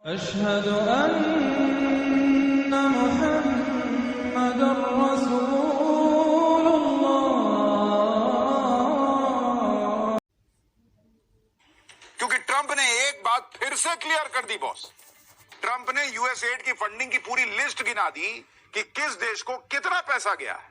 अशहदु अन्ना मुहम्मदुर रसूलुल्लाह। क्योंकि ट्रंप ने एक बात फिर से क्लियर कर दी बॉस। ट्रंप ने यूएसएड की फंडिंग की पूरी लिस्ट गिना दी कि किस देश को कितना पैसा गया है।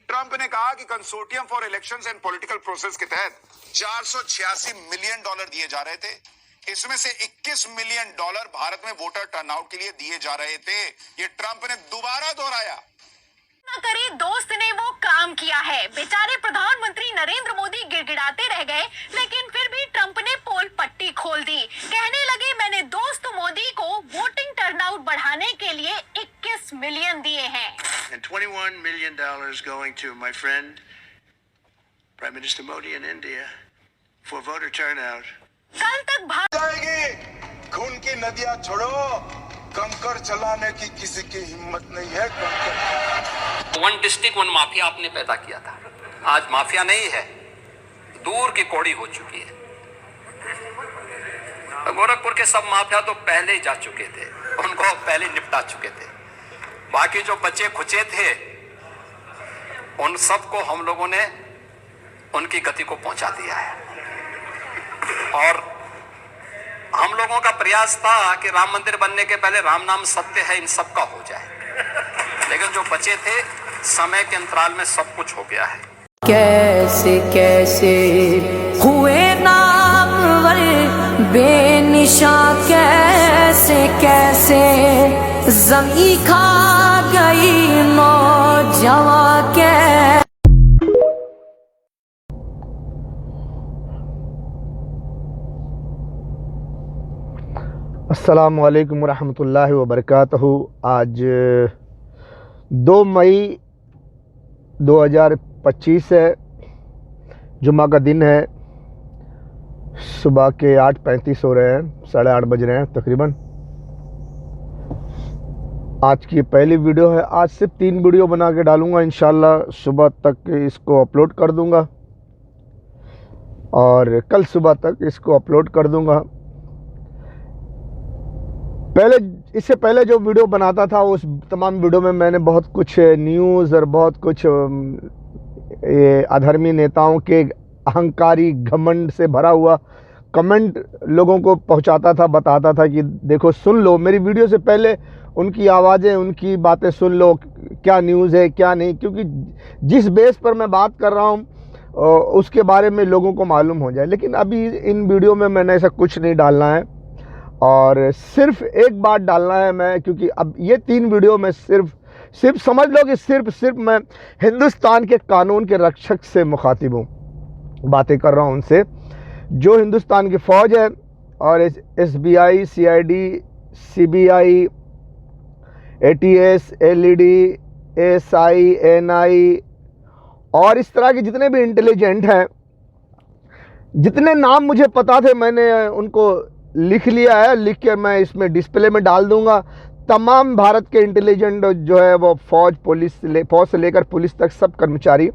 ट्रंप ने कहा कि consortium for elections and political process के तहत 486 मिलियन डॉलर दिए जा रहे थे। इसमें से 21 मिलियन डॉलर भारत में वोटर टर्नआउट के लिए दिए जा रहे थे। ये ट्रंप ने दोबारा दोहराया। न करे दोस्त ने वो काम किया है। बेचारे प्रधानमंत्री नरेंद्र मोदी गिड़गिड़ाते रह गए, लेकिन फिर भी ट्रंप ने पोल पट्टी खोल दी। कहने लगे मैंने दोस्त मोदी को वोटिंग टर्नआउट बढ़ाने के लिए 21 मिलियन दिए हैं। And $21 million going to my friend Prime Minister Modi in India for voter turnout. कल तक जाएगी खून की नदियां छोड़ो, कंकर चलाने की किसी की हिम्मत नहीं है। कंकर वन डिस्ट्रिक्ट वन माफिया आपने पैदा किया था, आज माफिया नहीं है, दूर की कौड़ी हो चुकी है। गोरखपुर के सब माफिया तो पहले ही जा चुके थे, उनको पहले निपटा चुके थे। बाकी जो बचे खुचे थे उन सबको हम लोगों ने उनकी गति को पहुंचा दिया है। और हम लोगों का प्रयास था कि राम मंदिर बनने के पहले राम नाम सत्य है इन सब का हो जाए, लेकिन जो बचे थे समय के अंतराल में सब कुछ हो गया है। कैसे कैसे हुए नामवर बेनिशा, कैसे कैसे जमी खा गई नौजवां के। अस्सलामु अलैकुम वरहमतुल्लाहि वबरकातुहू। आज 2 मई 2025 है, जुम्मा का दिन है। सुबह के 8:35 हो रहे हैं, 8:30 बज रहे हैं तकरीबन। आज की पहली वीडियो है। आज सिर्फ 3 वीडियो बना के डालूँगा, इंशाल्लाह सुबह तक इसको अपलोड कर दूँगा और कल सुबह तक इसको अपलोड कर दूँगा। इससे पहले जो वीडियो बनाता था उस तमाम वीडियो में मैंने बहुत कुछ न्यूज़ और बहुत कुछ अधर्मी नेताओं के अहंकारी घमंड से भरा हुआ कमेंट लोगों को पहुंचाता था, बताता था कि देखो सुन लो मेरी वीडियो से पहले उनकी आवाज़ें, उनकी बातें सुन लो, क्या न्यूज़ है क्या नहीं, क्योंकि जिस बेस पर मैं बात कर रहा हूं उसके बारे में लोगों को मालूम हो जाए। लेकिन अभी इन वीडियो में मैंने ऐसा कुछ नहीं डालना है और सिर्फ एक बात डालना है मैं, क्योंकि अब ये 3 वीडियो में सिर्फ समझ लो कि सिर्फ मैं हिंदुस्तान के कानून के रक्षक से मुखातिब हूँ, बातें कर रहा हूँ उनसे जो हिंदुस्तान की फ़ौज है और SBI, CID, CBI, ATS, LED, ASI, NI और इस तरह के जितने भी इंटेलिजेंट हैं, जितने नाम मुझे पता थे मैंने उनको लिख लिया है। लिख कर मैं इसमें डिस्प्ले में डाल दूंगा। तमाम भारत के इंटेलिजेंट जो है वो फौज से लेकर पुलिस तक सब कर्मचारी,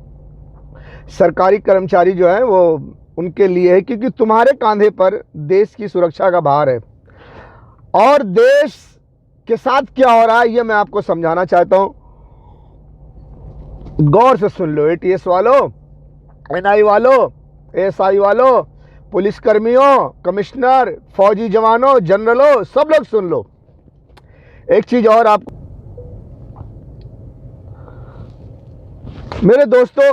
सरकारी कर्मचारी जो है वो उनके लिए है, क्योंकि तुम्हारे कांधे पर देश की सुरक्षा का भार है। और देश के साथ क्या हो रहा है ये मैं आपको समझाना चाहता हूँ, गौर से सुन लो। ATS वालों, NI वालों, ASI वालों, पुलिस कर्मियों, कमिश्नर, फौजी जवानों, जनरलों, सब लोग सुन लो। एक चीज और आपको, मेरे दोस्तों,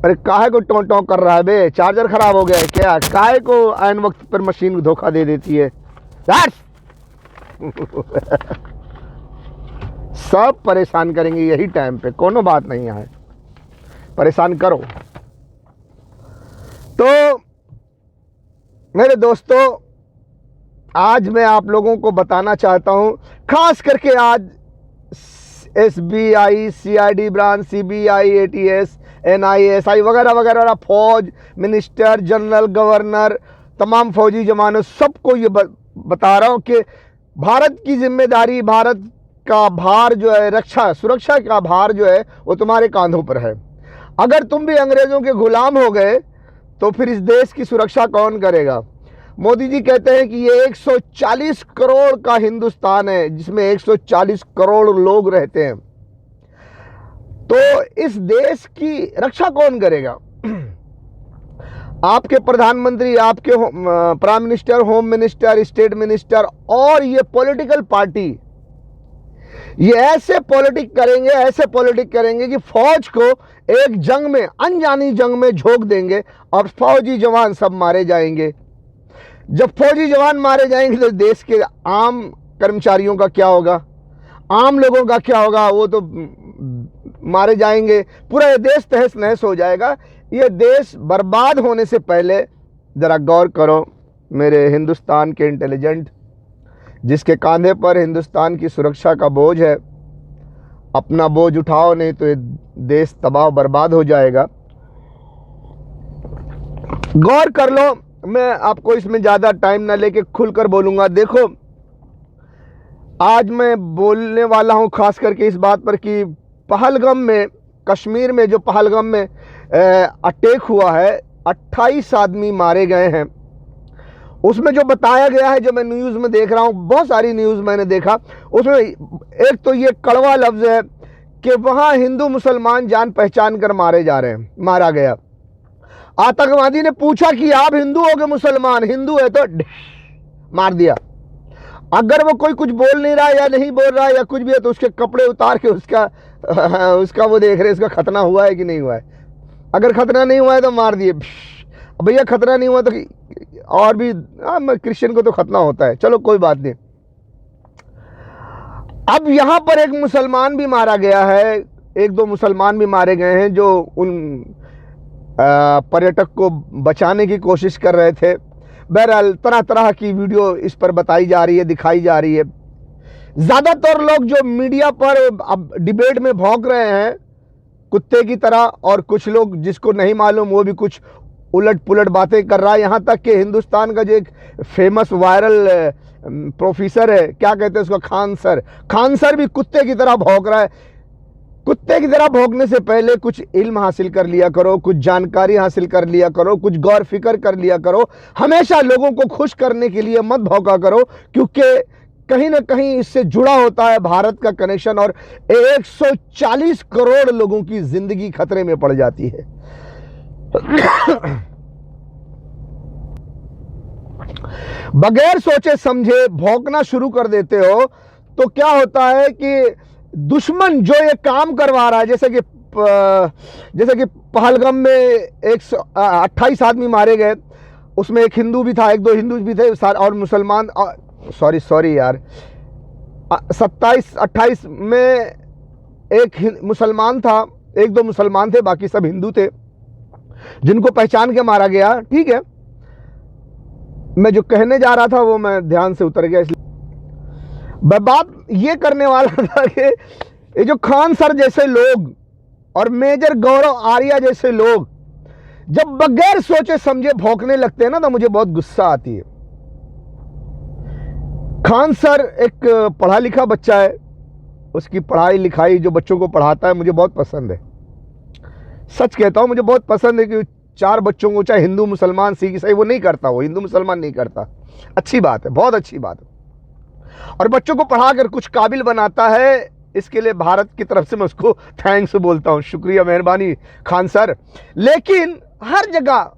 अरे काहे को टों टों कर रहा है बे? चार्जर खराब हो गया है क्या? काहे को ऐन वक्त पर मशीन धोखा दे देती है? सब परेशान करेंगे यही टाइम पे, कोनो बात नहीं है, परेशान करो। तो मेरे दोस्तों, आज मैं आप लोगों को बताना चाहता हूं, खास करके आज SBI, CID branch, CBI, ATS, NI, SI वगैरह वगैरह, फौज, मिनिस्टर, जनरल, गवर्नर, तमाम फौजी जवानों, सबको ये बता रहा हूं कि भारत की जिम्मेदारी, भारत का भार जो है, रक्षा सुरक्षा का भार जो है वो तुम्हारे कांधों पर है। अगर तुम भी अंग्रेजों के गुलाम हो गए तो फिर इस देश की सुरक्षा कौन करेगा? मोदी जी कहते हैं कि ये 140 करोड़ का हिंदुस्तान है जिसमें 140 करोड़ लोग रहते हैं, तो इस देश की रक्षा कौन करेगा? आपके प्रधानमंत्री, आपके prime minister, home minister, state minister और ये पॉलिटिकल पार्टी, ये ऐसे पॉलिटिक करेंगे कि फौज को एक जंग में, अनजानी जंग में झोंक देंगे और फौजी जवान सब मारे जाएंगे। जब फौजी जवान मारे जाएंगे तो देश के आम कर्मचारियों का क्या होगा, आम लोगों का क्या होगा? वो तो मारे जाएंगे, पूरा ये देश तहस नहस हो जाएगा। ये देश बर्बाद होने से पहले जरा गौर करो मेरे हिंदुस्तान के इंटेलिजेंट, जिसके कांधे पर हिंदुस्तान की सुरक्षा का बोझ है, अपना बोझ उठाओ, नहीं तो ये देश तबाह बर्बाद हो जाएगा। गौर कर लो, मैं आपको इसमें ज़्यादा टाइम ना लेके खुलकर बोलूँगा। देखो, आज मैं बोलने वाला हूँ खास करके इस बात पर कि पहलगाम में, कश्मीर में जो पहलगाम में अटैक हुआ है, 28 आदमी मारे गए हैं। उसमें जो बताया गया है, जो मैं न्यूज़ में देख रहा हूँ, बहुत सारी न्यूज़ मैंने देखा, उसमें एक तो ये कड़वा लफ्ज़ है कि वहाँ हिंदू मुसलमान जान पहचान कर मारे जा रहे हैं, मारा गया। आतंकवादी ने पूछा कि आप हिंदू हो के मुसलमान? हिंदू है तो मार दिया। अगर वो कोई कुछ बोल नहीं रहा या नहीं बोल रहा या कुछ भी है तो उसके कपड़े उतार के उसका वो देख रहे इसका खतना हुआ है कि नहीं हुआ है। अगर खतना नहीं हुआ है तो मार दिए। भैया खतना नहीं हुआ तो और भी क्रिश्चियन को तो खतना होता है, चलो कोई बात नहीं। अब यहाँ पर एक मुसलमान भी मारा गया है, एक दो मुसलमान भी मारे गए हैं जो उन पर्यटक को बचाने की कोशिश कर रहे थे। बहरहाल तरह तरह की वीडियो इस पर बताई जा रही है, दिखाई जा रही है। ज़्यादातर लोग जो मीडिया पर अब डिबेट में भौंक रहे हैं कुत्ते की तरह, और कुछ लोग जिसको नहीं मालूम वो भी कुछ उलट पुलट बातें कर रहा है। यहाँ तक कि हिंदुस्तान का जो एक फेमस वायरल प्रोफेसर है, क्या कहते हैं उसको, खान सर भी कुत्ते की तरह भौंक रहा है। कुत्ते की तरह भौंकने से पहले कुछ इल्म हासिल कर लिया करो, कुछ जानकारी हासिल कर लिया करो, कुछ गौर फिक्र कर लिया करो। हमेशा लोगों को खुश करने के लिए मत भौंका करो, क्योंकि कहीं ना कहीं इससे जुड़ा होता है भारत का कनेक्शन, और 140 करोड़ लोगों की जिंदगी खतरे में पड़ जाती है। बगैर सोचे समझे भौंकना शुरू कर देते हो तो क्या होता है कि दुश्मन जो ये काम करवा रहा है, जैसे कि पहलगाम में 128 आदमी मारे गए, उसमें एक हिंदू भी था, एक दो हिंदू भी थे और मुसलमान, सॉरी यार, 27-28 में एक मुसलमान था, एक दो मुसलमान थे, बाकी सब हिंदू थे जिनको पहचान के मारा गया। ठीक है, मैं जो कहने जा रहा था वो मैं ध्यान से उतर गया, इसलिए बात ये करने वाला था कि ये जो खान सर जैसे लोग और मेजर गौरव आर्या जैसे लोग जब बगैर सोचे समझे भौंकने लगते हैं ना, तो मुझे बहुत गुस्सा आती है। खान सर एक पढ़ा लिखा बच्चा है, उसकी पढ़ाई लिखाई जो बच्चों को पढ़ाता है मुझे बहुत पसंद है। सच कहता हूँ, मुझे बहुत पसंद है कि 4 बच्चों को, चाहे हिंदू मुसलमान सिख ईसाई, वो नहीं करता, वो हिंदू मुसलमान नहीं करता। अच्छी बात है, बहुत अच्छी बात है, और बच्चों को पढ़ाकर कुछ काबिल बनाता है। इसके लिए भारत की तरफ से मैं उसको थैंक्स बोलता हूँ, शुक्रिया, मेहरबानी खान सर। लेकिन हर जगह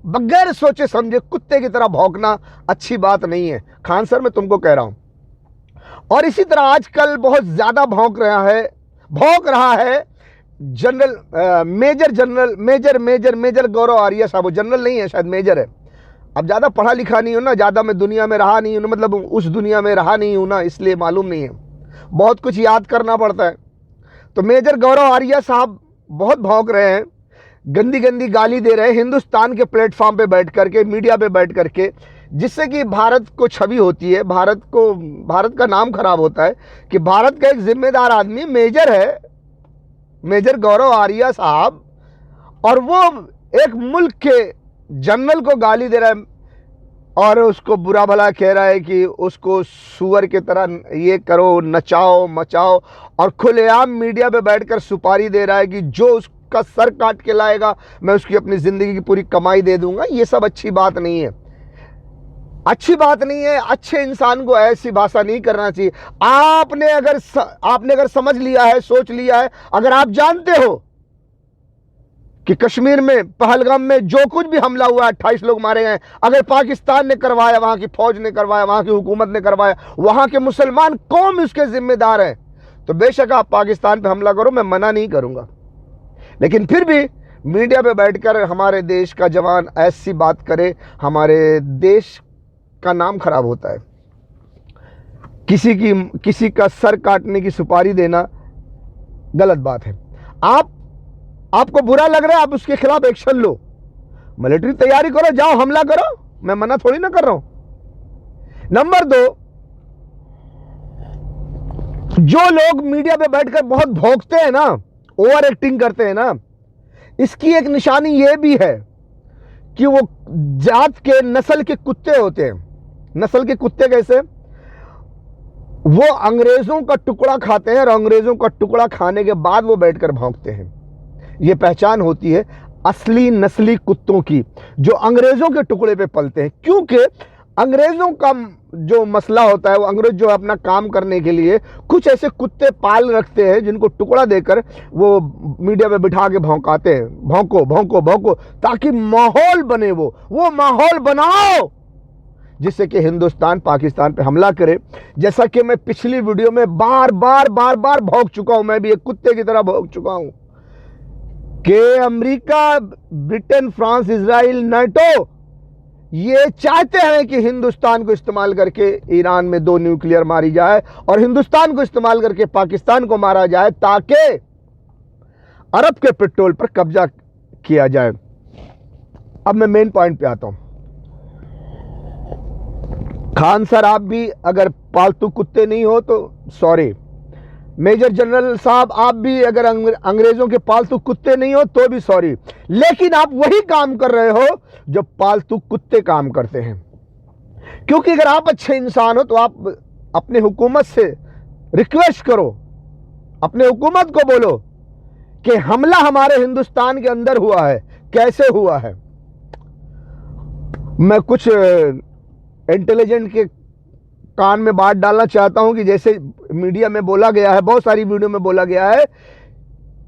बगैर सोचे समझे कुत्ते की तरह भौंकना अच्छी बात नहीं है, खान सर मैं तुमको कह रहा हूँ। और इसी तरह आजकल बहुत ज़्यादा भौंक रहा है मेजर गौरव आर्या साहब। वो जनरल नहीं है, शायद मेजर है। अब ज़्यादा पढ़ा लिखा नहीं हूँ ना, ज़्यादा मैं दुनिया में रहा नहीं हूँ, मतलब उस दुनिया में रहा नहीं हूँ ना, इसलिए मालूम नहीं है, बहुत कुछ याद करना पड़ता है। तो मेजर गौरव आर्या साहब बहुत भौंक रहे हैं, गंदी गंदी गाली दे रहे हैं हिंदुस्तान के प्लेटफॉर्म पे बैठ करके, मीडिया पे बैठ करके, जिससे कि भारत को छवि होती है, भारत का नाम खराब होता है कि भारत का एक जिम्मेदार आदमी मेजर है, मेजर गौरव आर्या साहब, और वो एक मुल्क के जनरल को गाली दे रहा है और उसको बुरा भला कह रहा है कि उसको सुअर की तरह ये करो, नचाओ मचाओ, और खुलेआम मीडिया पे बैठकर सुपारी दे रहा है कि जो उसका सर काट के लाएगा मैं उसकी अपनी ज़िंदगी की पूरी कमाई दे दूंगा। ये सब अच्छी बात नहीं है। अच्छी बात नहीं है। अच्छे इंसान को ऐसी भाषा नहीं करना चाहिए। आपने अगर समझ लिया है, सोच लिया है, अगर आप जानते हो कि कश्मीर में पहलगाम में जो कुछ भी हमला हुआ, 28 लोग मारे गए, अगर पाकिस्तान ने करवाया, वहां की फौज ने करवाया, वहां की हुकूमत ने करवाया, वहां के मुसलमान कौम उसके जिम्मेदार हैं, तो बेशक आप पाकिस्तान पे हमला करो, मैं मना नहीं करूंगा। लेकिन फिर भी मीडिया पे बैठकर हमारे देश का जवान ऐसी बात करे, हमारे देश का नाम खराब होता है। किसी का सर काटने की सुपारी देना गलत बात है। आपको बुरा लग रहा है, आप उसके खिलाफ एक्शन लो, मिलिट्री तैयारी करो, जाओ हमला करो, मैं मना थोड़ी ना कर रहा हूं। नंबर 2, जो लोग मीडिया पे बैठकर बहुत भौंकते हैं ना, ओवर एक्टिंग करते हैं ना, इसकी एक निशानी यह भी है कि वो जात के नस्ल के कुत्ते होते हैं। नस्ल के कुत्ते कैसे? वो अंग्रेजों का टुकड़ा खाते हैं और अंग्रेजों का टुकड़ा खाने के बाद वो बैठकर भौंकते हैं। ये पहचान होती है असली नस्ली कुत्तों की, जो अंग्रेजों के टुकड़े पे पलते हैं। क्योंकि अंग्रेजों का जो मसला होता है, वो अंग्रेज जो अपना काम करने के लिए कुछ ऐसे कुत्ते पाल रखते हैं जिनको टुकड़ा देकर वो मीडिया पे बिठा के भौंकाते हैं, भौंको भौंको भौंको, ताकि माहौल बने। वो माहौल बनाओ जिससे कि हिंदुस्तान पाकिस्तान पे हमला करे। जैसा कि मैं पिछली वीडियो में बार बार भौंक चुका हूं, मैं भी एक कुत्ते की तरह भौंक चुका हूं कि America, Britain, France, Israel, NATO ये चाहते हैं कि हिंदुस्तान को इस्तेमाल करके ईरान में 2 न्यूक्लियर मारी जाए और हिंदुस्तान को इस्तेमाल करके पाकिस्तान को मारा जाए, ताकि अरब के पेट्रोल पर कब्जा किया जाए। अब मैं मेन पॉइंट पे आता हूं। खान सर, आप भी अगर पालतू कुत्ते नहीं हो तो सॉरी। मेजर जनरल साहब, आप भी अगर अंग्रेजों के पालतू कुत्ते नहीं हो तो भी सॉरी। लेकिन आप वही काम कर रहे हो जो पालतू कुत्ते काम करते हैं। क्योंकि अगर आप अच्छे इंसान हो तो आप अपने हुकूमत से रिक्वेस्ट करो, अपने हुकूमत को बोलो कि हमला हमारे हिंदुस्तान के अंदर हुआ है, कैसे हुआ है। मैं कुछ इंटेलिजेंट के कान में बात डालना चाहता हूं कि जैसे मीडिया में बोला गया है, बहुत सारी वीडियो में बोला गया है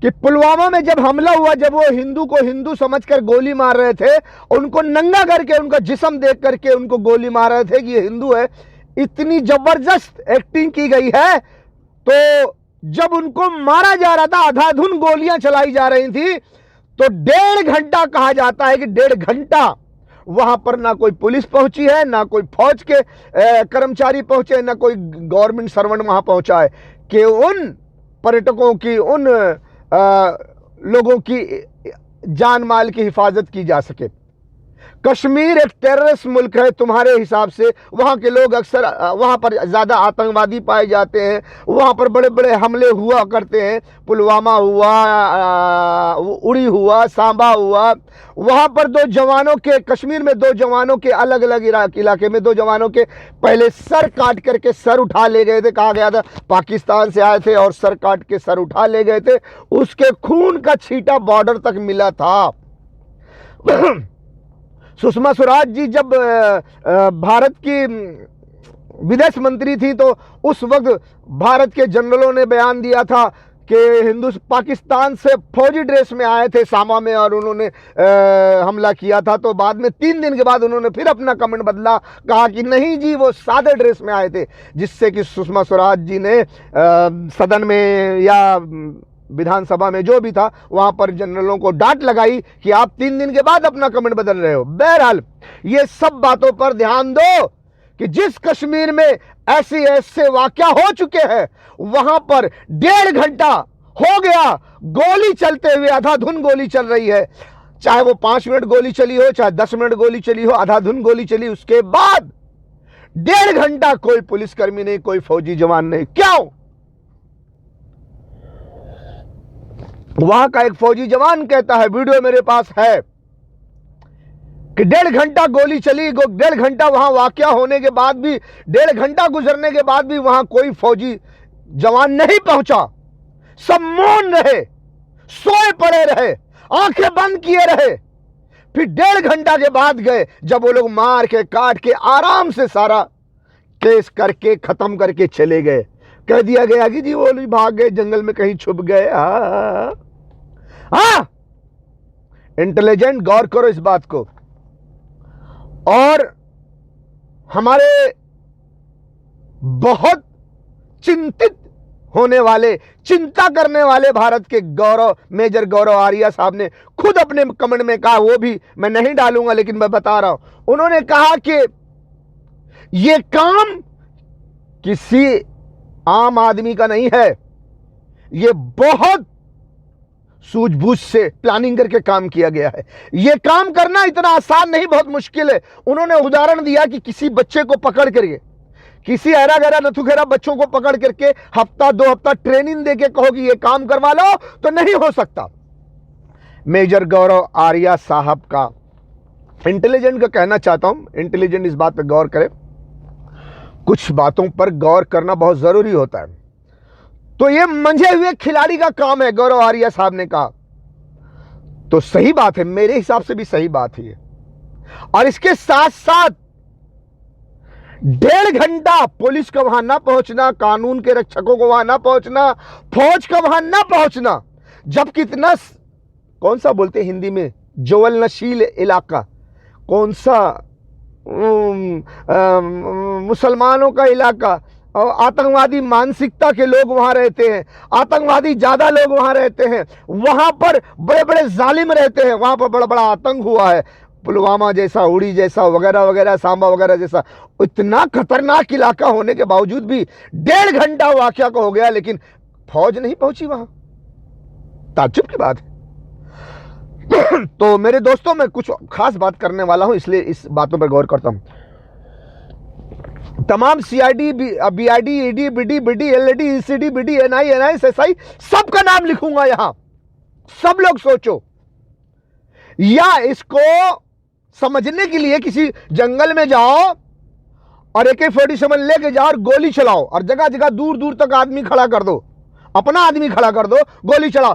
कि पुलवामा में जब हमला हुआ, जब वो हिंदू को हिंदू समझकर गोली मार रहे थे, उनको नंगा करके, उनका जिस्म देख करके उनको गोली मार रहे थे कि ये हिंदू है। इतनी जबरदस्त एक्टिंग की गई है। तो जब उनको मारा जा रहा था, अंधाधुंध गोलियां चलाई जा रही थी, तो 1.5 घंटा कहा जाता है कि 1.5 घंटा वहां पर ना कोई पुलिस पहुंची है, ना कोई फौज के कर्मचारी पहुंचे, ना कोई गवर्नमेंट सर्वेंट वहां पहुंचा है कि उन पर्यटकों की, उन लोगों की जान माल की हिफाजत की जा सके। कश्मीर एक टेररिस्ट मुल्क है तुम्हारे हिसाब से। वहाँ के लोग अक्सर, वहाँ पर ज़्यादा आतंकवादी पाए जाते हैं, वहाँ पर बड़े बड़े हमले हुआ करते हैं। पुलवामा हुआ, उड़ी हुआ, सांबा हुआ। वहाँ पर 2 जवानों के, कश्मीर में 2 जवानों के, अलग अलग इलाके में 2 जवानों के पहले सर काट करके सर उठा ले गए थे। कहा गया था पाकिस्तान से आए थे और सर काट के सर उठा ले गए थे। उसके खून का छींटा बॉर्डर तक मिला था। सुषमा स्वराज जी जब भारत की विदेश मंत्री थी, तो उस वक्त भारत के जनरलों ने बयान दिया था कि पाकिस्तान से फौजी ड्रेस में आए थे सामा में और उन्होंने हमला किया था। तो बाद में 3 दिन के बाद उन्होंने फिर अपना कमेंट बदला, कहा कि नहीं जी वो सादे ड्रेस में आए थे, जिससे कि सुषमा स्वराज जी ने सदन में या विधानसभा में जो भी था वहां पर जनरलों को डांट लगाई कि आप 3 दिन के बाद अपना कमेंट बदल रहे हो। बहरहाल ये सब बातों पर ध्यान दो कि जिस कश्मीर में ऐसे वाकया हो चुके हैं, वहां पर 1.5 घंटा हो गया गोली चलते हुए, अंधाधुंध गोली चल रही है। चाहे वो 5 मिनट गोली चली हो, चाहे 10 मिनट गोली चली हो, अंधाधुंध गोली चली। उसके बाद 1.5 घंटा कोई पुलिसकर्मी नहीं, कोई फौजी जवान नहीं। क्यों? वहां का एक फौजी जवान कहता है, वीडियो मेरे पास है, कि 1.5 घंटा गोली चली, 1.5 घंटा वहां वाकया होने के बाद भी, 1.5 घंटा गुजरने के बाद भी वहां कोई फौजी जवान नहीं पहुंचा। सब मौन रहे, सोए पड़े रहे, आंखें बंद किए रहे। फिर 1.5 घंटा के बाद गए, जब वो लोग मार के काट के आराम से सारा केस करके खत्म करके चले गए। कह दिया गया कि जी वो लोग भाग गए, जंगल में कहीं छुप गए। हाँ, इंटेलिजेंट, गौर करो इस बात को। और हमारे बहुत चिंतित होने वाले, चिंता करने वाले भारत के गौरव, मेजर गौरव आर्या साहब ने खुद अपने कमेंट में कहा, वो भी मैं नहीं डालूंगा लेकिन मैं बता रहा हूं। उन्होंने कहा कि ये काम किसी आम आदमी का नहीं है, ये बहुत सूझबूझ से प्लानिंग करके काम किया गया है। यह काम करना इतना आसान नहीं, बहुत मुश्किल है। उन्होंने उदाहरण दिया कि किसी बच्चे को पकड़ करके, किसी ऐरा गैरा नथुखेरा बच्चों को पकड़ करके हफ्ता 2 हफ्ता ट्रेनिंग देके कहोगी ये काम करवा लो, तो नहीं हो सकता। मेजर गौरव आर्या साहब का, इंटेलिजेंट का कहना चाहता हूं, इंटेलिजेंट इस बात पर गौर करे, कुछ बातों पर गौर करना बहुत जरूरी होता है। तो ये मंझे हुए खिलाड़ी का काम है, गौरव आर्या साहब ने कहा, तो सही बात है, मेरे हिसाब से भी सही बात है। और इसके साथ साथ 1.5 घंटा पुलिस का वहां ना पहुंचना, कानून के रक्षकों को वहां ना पहुंचना, फौज का वहां ना पहुंचना, जब कितना, कौन सा बोलते हैं हिंदी में, ज्वलनशील इलाका, कौन सा, मुसलमानों का इलाका, और आतंकवादी मानसिकता के लोग वहां रहते हैं, आतंकवादी ज्यादा लोग वहां रहते हैं, वहां पर बड़े बड़े जालिम रहते हैं, वहां पर बड़ा बड़ा आतंक हुआ है, पुलवामा जैसा, उड़ी जैसा, वगैरह वगैरह, सांबा वगैरह जैसा। इतना खतरनाक इलाका होने के बावजूद भी 1.5 घंटा वाकया का हो गया, लेकिन फौज नहीं पहुंची वहां। ताज्जुब की बात है। तो मेरे दोस्तों, मैं कुछ खास बात करने वाला हूं, इसलिए इस बातों पर गौर करता हूं। तमाम CID, BID, ED, BD, BD, LED, ECD, BD, NI, NIS, SI, सबका नाम लिखूंगा यहां। सब लोग सोचो, या इसको समझने के लिए किसी जंगल में जाओ और AK-47 लेके जाओ और गोली चलाओ, और जगह जगह दूर दूर तक आदमी खड़ा कर दो, अपना आदमी खड़ा कर दो, गोली चलाओ,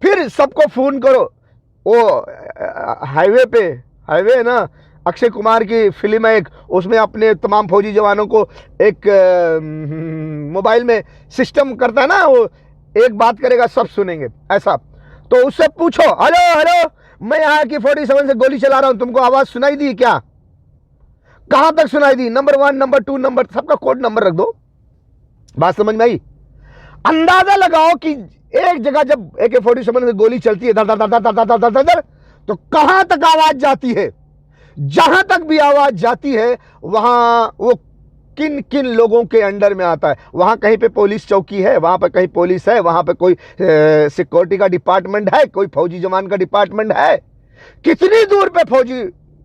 फिर सबको फोन करो। वो हाईवे है ना, अक्षय कुमार की फिल्म है एक, उसमें अपने तमाम फौजी जवानों को एक मोबाइल में सिस्टम करता है ना, वो एक बात करेगा सब सुनेंगे, ऐसा। तो उससे पूछो, हेलो हेलो, मैं यहाँ AK-47 से गोली चला रहा हूं, तुमको आवाज सुनाई दी क्या? कहां तक सुनाई दी? नंबर 1, नंबर 2, नंबर, सबका कोड नंबर रख दो। बात समझ में आई? अंदाजा लगाओ कि एक जगह जब AK-47 से गोली चलती है धर धर धर धर धर धर धर, तो कहां तक आवाज जाती है? जहां तक भी आवाज जाती है वहां वो किन किन लोगों के अंडर में आता है। वहां कहीं पे पुलिस चौकी है, वहां पे कहीं पुलिस है, वहां पे कोई सिक्योरिटी का डिपार्टमेंट है, कोई फौजी जवान का डिपार्टमेंट है, कितनी दूर पे फौजी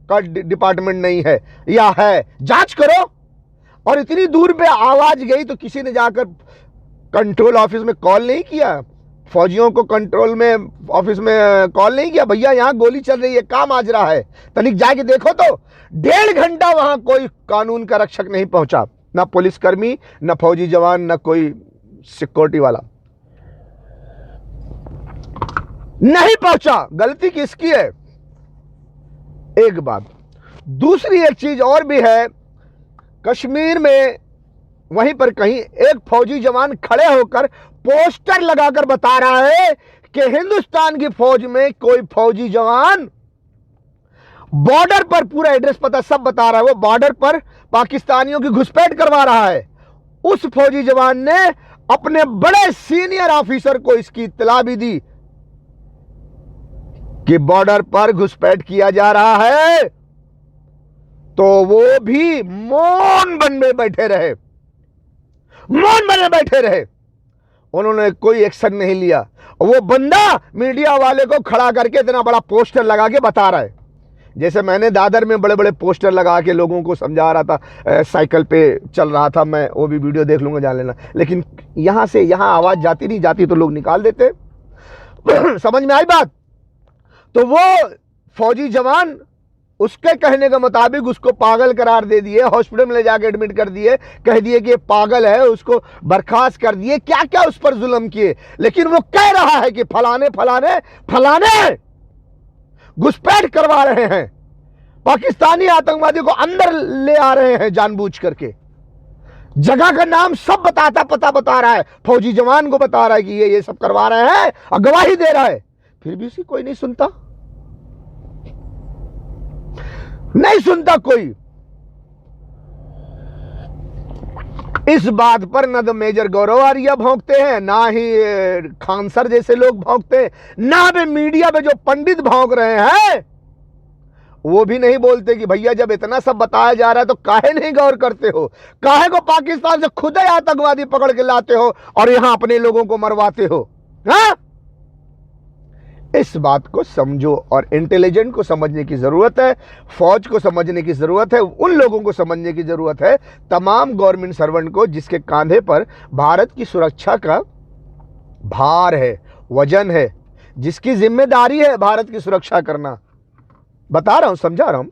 का डिपार्टमेंट नहीं है या है, जांच करो। और इतनी दूर पे आवाज गई तो किसी ने जाकर कंट्रोल ऑफिस में कॉल नहीं किया, फौजियों को कंट्रोल में ऑफिस में कॉल नहीं किया, भैया यहाँ गोली चल रही है, काम आज रहा है, तनिक जाके देखो। तो 1.5 घंटा वहां कोई कानून का रक्षक नहीं पहुंचा, ना पुलिसकर्मी, ना फौजी जवान, ना कोई सिक्योरिटी वाला नहीं पहुंचा। गलती किसकी है? एक बात। दूसरी एक चीज और भी है, कश्मीर में वहीं पर कहीं एक फौजी जवान खड़े होकर पोस्टर लगाकर बता रहा है कि हिंदुस्तान की फौज में कोई फौजी जवान बॉर्डर पर, पूरा एड्रेस पता सब बता रहा है, वो बॉर्डर पर पाकिस्तानियों की घुसपैठ करवा रहा है। उस फौजी जवान ने अपने बड़े सीनियर ऑफिसर को इसकी इत्तला भी दी कि बॉर्डर पर घुसपैठ किया जा रहा है, तो वो भी मौन बने बैठे रहे, मौन बने बैठे रहे, उन्होंने कोई एक्शन नहीं लिया। वो बंदा मीडिया वाले को खड़ा करके इतना बड़ा पोस्टर लगा के बता रहा है, जैसे मैंने दादर में बड़े बड़े पोस्टर लगा के लोगों को समझा रहा था, साइकिल पे चल रहा था मैं, वो भी वीडियो देख लूंगा, जान लेना। लेकिन यहां से यहां आवाज जाती नहीं जाती तो लोग निकाल देते। समझ में आई बात? तो वो फौजी जवान उसके कहने के मुताबिक उसको पागल करार दे दिए, हॉस्पिटल में ले जाके एडमिट कर दिए, कह दिए कि ये पागल है, उसको बर्खास्त कर दिए, क्या क्या उस पर जुल्म किए। लेकिन वो कह रहा है कि फलाने फलाने फलाने घुसपैठ करवा रहे हैं, पाकिस्तानी आतंकवादी को अंदर ले आ रहे हैं जानबूझ करके। जगह का नाम सब पता बता रहा है, फौजी जवान को बता रहा है कि ये सब करवा रहे हैं और गवाही दे रहा है, फिर भी उसी कोई नहीं सुनता कोई। इस बात पर न तो मेजर गौरव आर्या भौंकते हैं, ना ही खान सर जैसे लोग भौंकते हैं, ना भी मीडिया पे जो पंडित भौंक रहे हैं वो भी नहीं बोलते कि भैया जब इतना सब बताया जा रहा है तो काहे नहीं गौर करते हो, काहे को पाकिस्तान से खुद ही आतंकवादी पकड़ के लाते हो और यहां अपने लोगों को मरवाते हो। हाँ? इस बात को समझो और इंटेलिजेंट को समझने की जरूरत है, फौज को समझने की जरूरत है, उन लोगों को समझने की जरूरत है, तमाम गवर्नमेंट सर्वेंट को जिसके कांधे पर भारत की सुरक्षा का भार है, वजन है, जिसकी जिम्मेदारी है भारत की सुरक्षा करना। बता रहा हूं, समझा रहा हूं।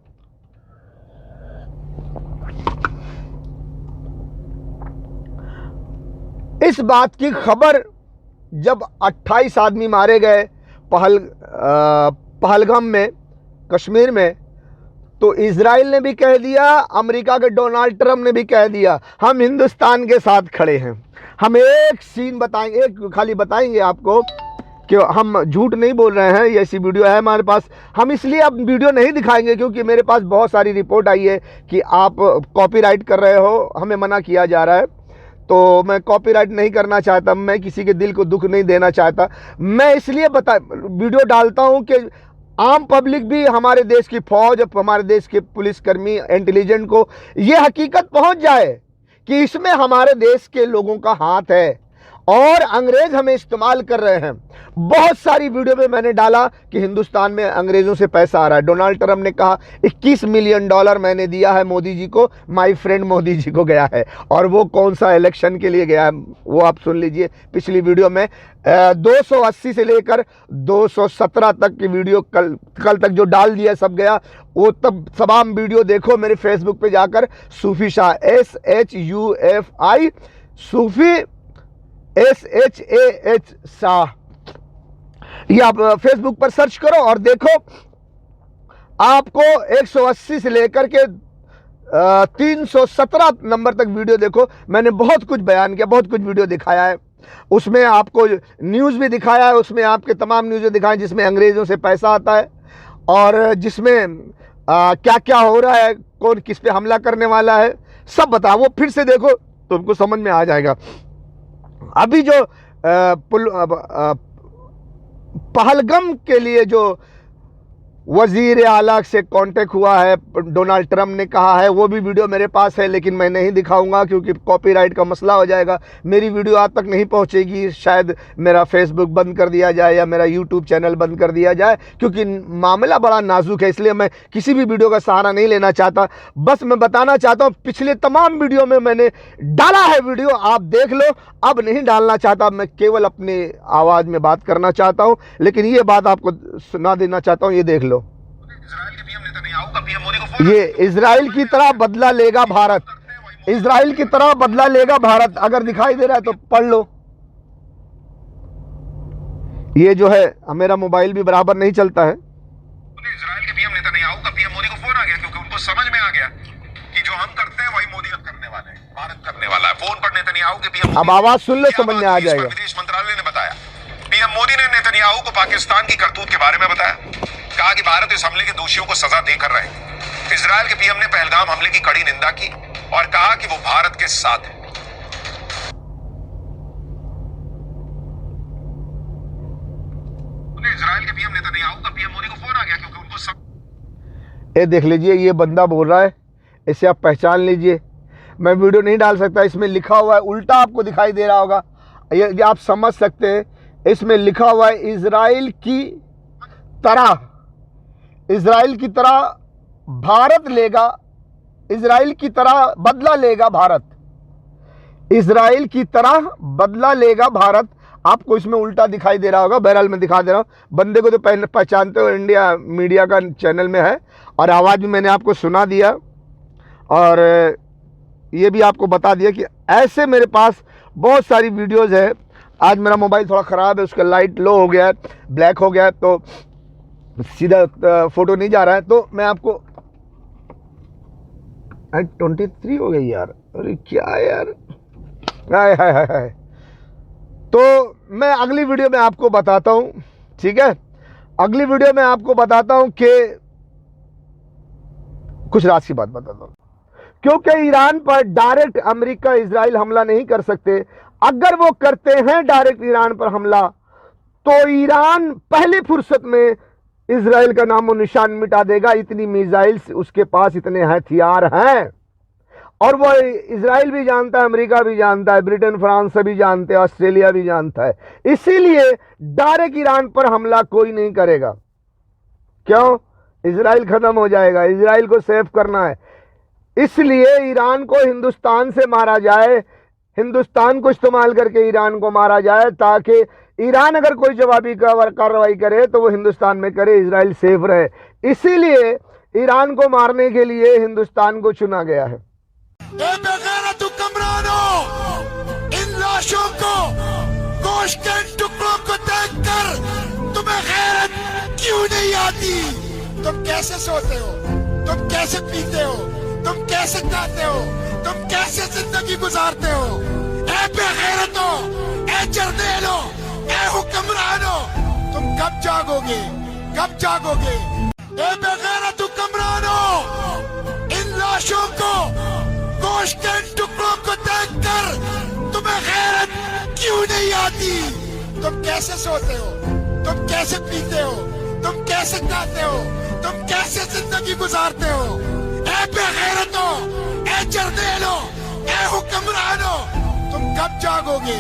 इस बात की खबर जब 28 आदमी मारे गए पहलगाम में, कश्मीर में, तो इजराइल ने भी कह दिया, अमेरिका के डोनाल्ड ट्रंप ने भी कह दिया हम हिंदुस्तान के साथ खड़े हैं। हम एक सीन बताएंगे, एक खाली बताएंगे आपको कि हम झूठ नहीं बोल रहे हैं, ये ऐसी वीडियो है हमारे पास। हम इसलिए अब वीडियो नहीं दिखाएंगे क्योंकि मेरे पास बहुत सारी रिपोर्ट आई है कि आप कॉपीराइट कर रहे हो, हमें मना किया जा रहा है, तो मैं कॉपीराइट नहीं करना चाहता, मैं किसी के दिल को दुख नहीं देना चाहता। मैं इसलिए वीडियो डालता हूं कि आम पब्लिक भी, हमारे देश की फौज, हमारे देश के पुलिसकर्मी, इंटेलिजेंट को ये हकीकत पहुंच जाए कि इसमें हमारे देश के लोगों का हाथ है और अंग्रेज हमें इस्तेमाल कर रहे हैं। बहुत सारी वीडियो में मैंने डाला कि हिंदुस्तान में अंग्रेजों से पैसा आ रहा है। डोनाल्ड ट्रंप ने कहा 21 मिलियन डॉलर मैंने दिया है मोदी जी को, माय फ्रेंड मोदी जी को गया है, और वो कौन सा इलेक्शन के लिए गया है वो आप सुन लीजिए। पिछली वीडियो में 280 से लेकर 217 तक की वीडियो कल तक जो डाल दिया सब गया, वो तब तमाम वीडियो देखो मेरे फेसबुक पे जाकर, सूफी शाह SHUFI, सूफी SHAH शाह, ये आप फेसबुक पर सर्च करो और देखो। आपको 180 से लेकर के 317 नंबर तक वीडियो देखो। मैंने बहुत कुछ बयान किया, बहुत कुछ वीडियो दिखाया है, उसमें आपको न्यूज़ भी दिखाया है, उसमें आपके तमाम न्यूज़ें दिखाएं जिसमें अंग्रेज़ों से पैसा आता है और जिसमें क्या क्या हो रहा है, कौन किस पे हमला करने वाला है, सब बताओ। वो फिर से देखो तो तुमको समझ में आ जाएगा। अभी जो पहलगाम के लिए जो वजीर आला से कांटेक्ट हुआ है, डोनाल्ड ट्रंप ने कहा है, वो भी वीडियो मेरे पास है, लेकिन मैं नहीं दिखाऊंगा क्योंकि कॉपीराइट का मसला हो जाएगा। मेरी वीडियो आज तक नहीं पहुंचेगी, शायद मेरा फेसबुक बंद कर दिया जाए या मेरा यूट्यूब चैनल बंद कर दिया जाए, क्योंकि मामला बड़ा नाजुक है, इसलिए मैं किसी भी वीडियो का सहारा नहीं लेना चाहता। बस मैं बताना चाहता हूँ, पिछले तमाम वीडियो में मैंने डाला है वीडियो, आप देख लो। अब नहीं डालना चाहता, मैं केवल अपनी आवाज़ में बात करना चाहता हूँ, लेकिन ये बात आपको सुना देना चाहता हूँ, ये देख लो। ये इजराइल की तरह बदला लेगा भारत, इजराइल की तरह बदला लेगा भारत। अगर दिखाई दे रहा है तो पढ़ लो। ये जो है, मेरा मोबाइल भी बराबर नहीं चलता है। इजराइल के पीएम नेतन्याहू का पीएम मोदी को फोन आ गया क्योंकि उनको समझ में आ गया कि जो हम करते हैं वही मोदी अब करने वाले हैं, भारत करने वाला है। फोन पर नेतन्याहू के पीएम, अब आवाज सुन लो, समझ में आ जाएगा। विदेश मंत्रालय ने बताया, पीएम मोदी ने नेतन्याहू को पाकिस्तान की करतूत के बारे में बताया, कहा कि भारत इस हमले के दोषियों को सजा देकर रहे। इजराइल के पीएम ने पहलगाम हमले की कड़ी निंदा की और कहा कि वो भारत के साथ है। इजराइल के पीएम नेतन्याहू का पीएम मोदी को फोन आ गया क्योंकि उनको ये देख लीजिए, ये बंदा बोल रहा है, इसे आप पहचान लीजिए। मैं वीडियो नहीं डाल सकता, इसमें लिखा हुआ है, उल्टा आपको दिखाई दे रहा होगा, ये आप समझ सकते हैं। इसमें लिखा हुआ है इजराइल की तरह, इजराइल की तरह भारत लेगा, इजराइल की तरह बदला लेगा भारत, इजराइल की तरह बदला लेगा भारत। आपको इसमें उल्टा दिखाई दे रहा होगा, बहरहाल मैं दिखा दे रहा हूँ। बंदे को तो पहचानते हो, इंडिया मीडिया का चैनल में है और आवाज़ भी मैंने आपको सुना दिया, और ये भी आपको बता दिया कि ऐसे मेरे पास बहुत सारी वीडियोज़ है। आज मेरा मोबाइल थोड़ा ख़राब है, उसका लाइट लो हो गया है, ब्लैक हो गया है, तो सीधा फ़ोटो नहीं जा रहा है। तो मैं आपको 23 हो गई यार, अरे क्या है यार, हाय हाय हाय हाय। तो मैं अगली वीडियो में आपको बताता हूँ, ठीक है, अगली वीडियो में आपको बताता हूँ कि कुछ राज की बात बताता हूँ, क्योंकि ईरान पर डायरेक्ट अमेरिका इजराइल हमला नहीं कर सकते। अगर वो करते हैं डायरेक्ट ईरान पर हमला, तो ईरान पहली फुर्सत में इजराइल का नामो निशान मिटा देगा। इतनी मिसाइल्स उसके पास, इतने हथियार हैं, और वो इजराइल भी जानता है, अमेरिका भी जानता है, ब्रिटेन फ्रांस सभी जानते हैं, ऑस्ट्रेलिया भी जानता है। इसीलिए डायरेक्ट ईरान पर हमला कोई नहीं करेगा। क्यों? इजराइल खत्म हो जाएगा, इजराइल को सेव करना है। इसलिए ईरान को हिंदुस्तान से मारा जाए, हिंदुस्तान को इस्तेमाल करके ईरान को मारा जाए, ताकि ईरान अगर कोई जवाबी कार्रवाई करे तो वो हिंदुस्तान में करे, इजराइल सेफ रहे। इसीलिए ईरान को मारने के लिए हिंदुस्तान को चुना गया है। बेगैरत हुक्मरानों, इन लाशों को, गोश्त के टुकड़ों को देखकर तुम्हें गैरत क्यों नहीं आती? तुम कैसे सोते हो? तुम कैसे पीते हो? तुम कैसे खाते हो? तुम कैसे जिंदगी गुजारते हो? ए बेगैरतों, ए जर्नेलों, ए हुक्मरानों, तुम कब जागोगे? कब जागोगे? ए बेगैरत हुक्मरानों, इन लाशों को, गोश्त के टुकड़ों को देखकर तुम्हें गैरत क्यों नहीं आती? तुम कैसे सोते हो? तुम कैसे पीते हो? तुम कैसे खाते हो? तुम कैसे जिंदगी गुजारते हो? ए बेगैरतों, ए जर्नेलों, ए हुक्मरानों, तुम कब जागोगे?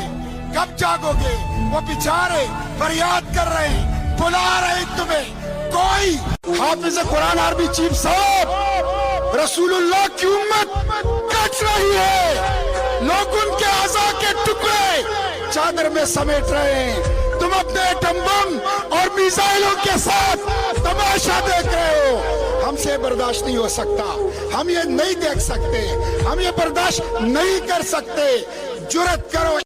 कब जागोगे? वो बेचारे फरियाद कर रहे हैं, बुला रहे हैं तुम्हें। कोई हाफिज कुरान आर्मी चीफ साहब, रसूलुल्लाह की उम्मत कट रही है, लोग उनके आज़ा के टुकड़े चादर में समेट रहे हैं। तुम अपने एटम बम और मिसाइलों के साथ तमाशा देख रहे हो। हमसे बर्दाश्त नहीं हो सकता, हम ये नहीं देख सकते, हम ये बर्दाश्त नहीं कर सकते। जुर्रत करो।